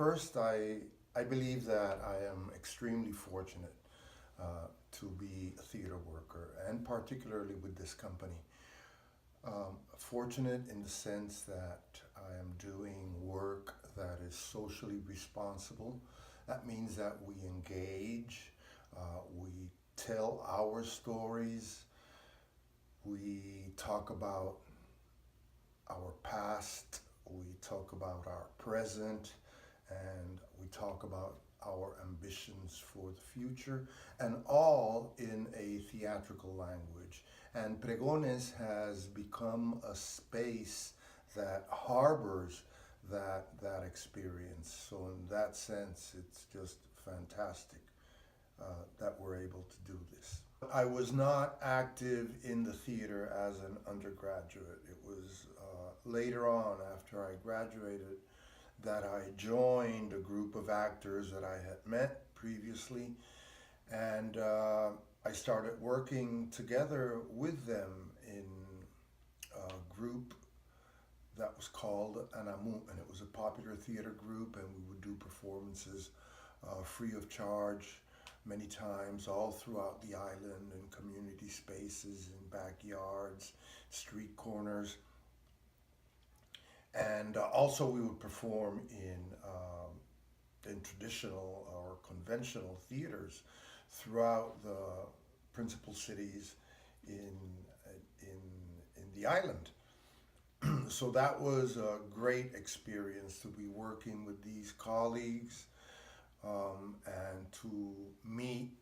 First, I believe that I am extremely fortunate to be a theater worker, and particularly with this company. Fortunate in the sense that I am doing work that is socially responsible. That means that we engage, we tell our stories, we talk about our past, we talk about our present, and we talk about our ambitions for the future, and all in a theatrical language. And Pregones has become a space that harbors that experience. So in that sense, it's just fantastic that we're able to do this. I was not active in the theater as an undergraduate. It was later on, after I graduated, that I joined a group of actors that I had met previously, and I started working together with them in a group that was called Anamu, and it was a popular theater group, and we would do performances free of charge many times all throughout the island, in community spaces, in backyards, street corners. And also we would perform in traditional or conventional theaters throughout the principal cities in, in the island. So that was a great experience to be working with these colleagues and to meet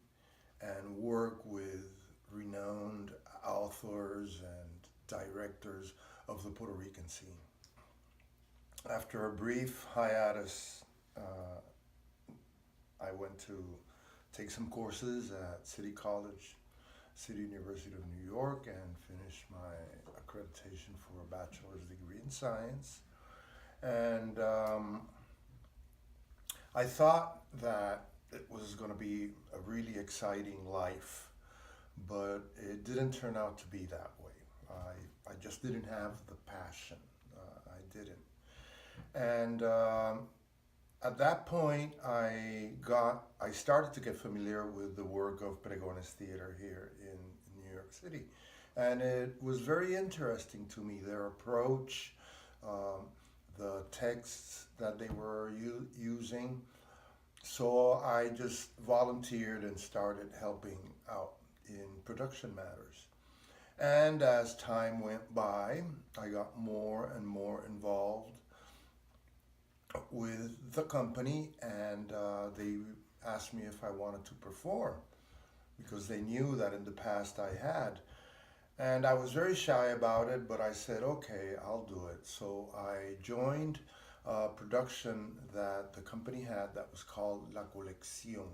and work with renowned authors and directors of the Puerto Rican scene. After a brief hiatus, I went to take some courses at City College, City University of New York, and finished my accreditation for a bachelor's degree in science. And I thought that it was going to be a really exciting life, but it didn't turn out to be that way. I just didn't have the passion. I didn't. And at that point, I started to get familiar with the work of Pregones Theater here in New York City. And it was very interesting to me, their approach, the texts that they were using. So I just volunteered and started helping out in production matters. And as time went by, I got more and more involved with the company, and they asked me if I wanted to perform because they knew that in the past I had. And I was very shy about it, but I said, okay, I'll do it. So I joined a production that the company had that was called La Colección.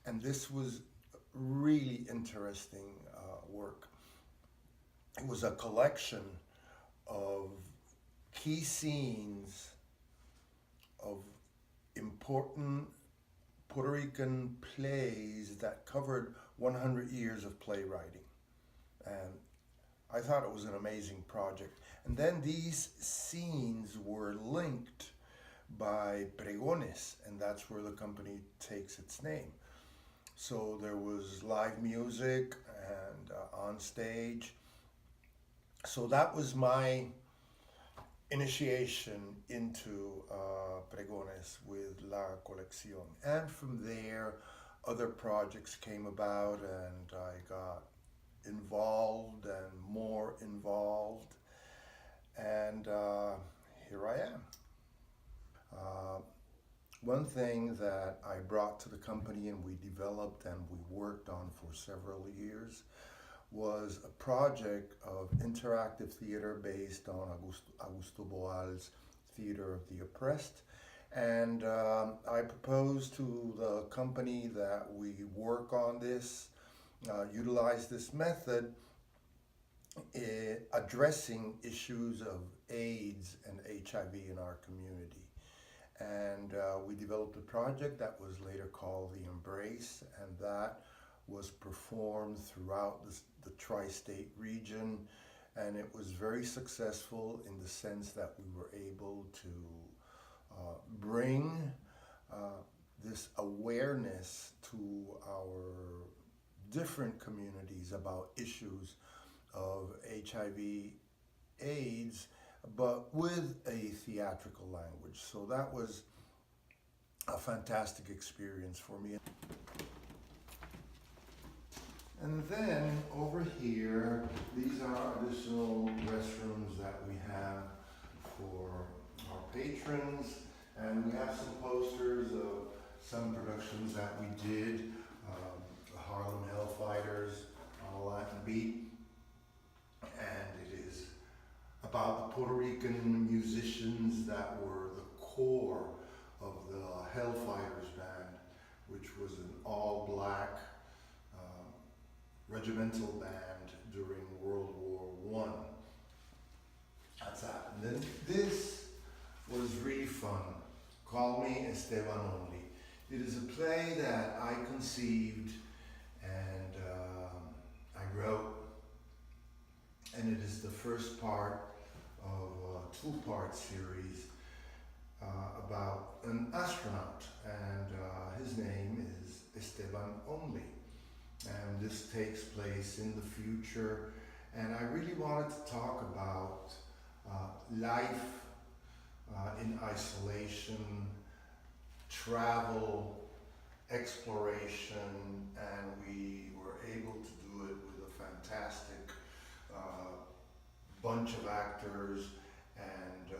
And this was really interesting work. It was a collection of key scenes of important Puerto Rican plays that covered 100 years of playwriting. And I thought it was an amazing project. And then these scenes were linked by Pregones, and that's where the company takes its name. So there was live music and on stage. So that was my initiation into Pregones with La Colección. And from there, other projects came about, and I got involved and more involved, and here I am. One thing that I brought to the company and we developed and we worked on for several years was a project of interactive theater based on Augusto Boal's Theater of the Oppressed. And I proposed to the company that we work on this, utilize this method, addressing issues of AIDS and HIV in our community. And we developed a project that was later called The Embrace, and that was performed throughout the tri-state region, and it was very successful in the sense that we were able to bring this awareness to our different communities about issues of HIV AIDS, but with a theatrical language. So that was a fantastic experience for me. And then over here, these are additional restrooms that we have for our patrons. And we have some posters of some productions that we did. The Harlem Hellfighters on a Latin beat. And it is about the Puerto Rican musicians that were the core of the Hellfighters band, which was an all-black regimental band during World War I. That's that. And then this was really fun. Call Me Esteban Only. It is a play that I conceived and I wrote, and it is the first part of a two-part series about an astronaut, and his name is Esteban Only. And this takes place in the future, and I really wanted to talk about life in isolation, travel, exploration, and we were able to do it with a fantastic bunch of actors and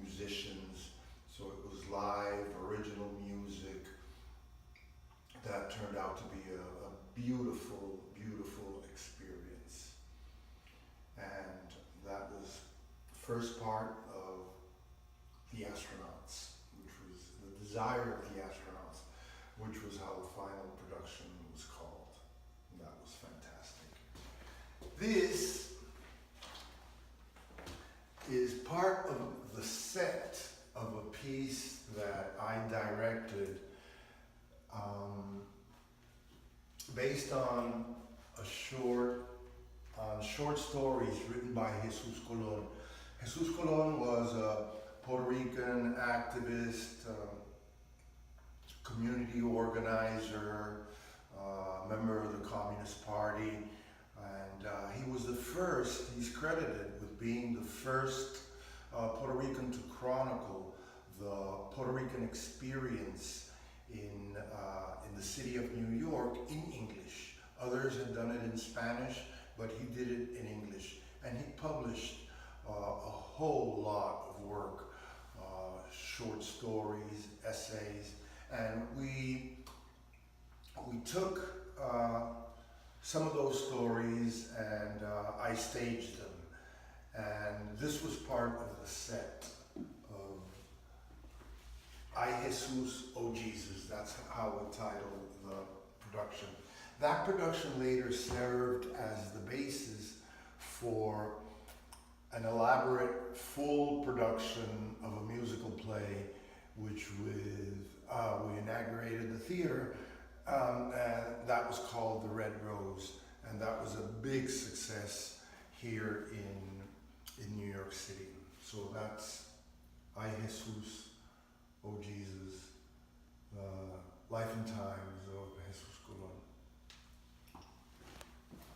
musicians. So it was live, original music that turned out to be a beautiful, beautiful experience. And that was the first part of The Astronauts, which was the desire of the astronauts, which was how the final production was called. And that was fantastic. This is part of the set of a piece that I directed based on short stories written by Jesus Colon. Jesus Colon was a Puerto Rican activist, community organizer, member of the Communist Party, and he was the first, he's credited with being the first Puerto Rican to chronicle the Puerto Rican experience in the city of New York in English. Others had done it in Spanish, but he did it in English. And he published a whole lot of work, short stories, essays, and we took some of those stories and I staged them. And this was part of the set of I Jesus, O Jesus. That's how we titled the production. That production later served as the basis for an elaborate full production of a musical play, which we inaugurated the theater, and that was called The Red Rose, and that was a big success here in New York City. So that's I Jesus, O Jesus, Life and Times of Jesus Colon.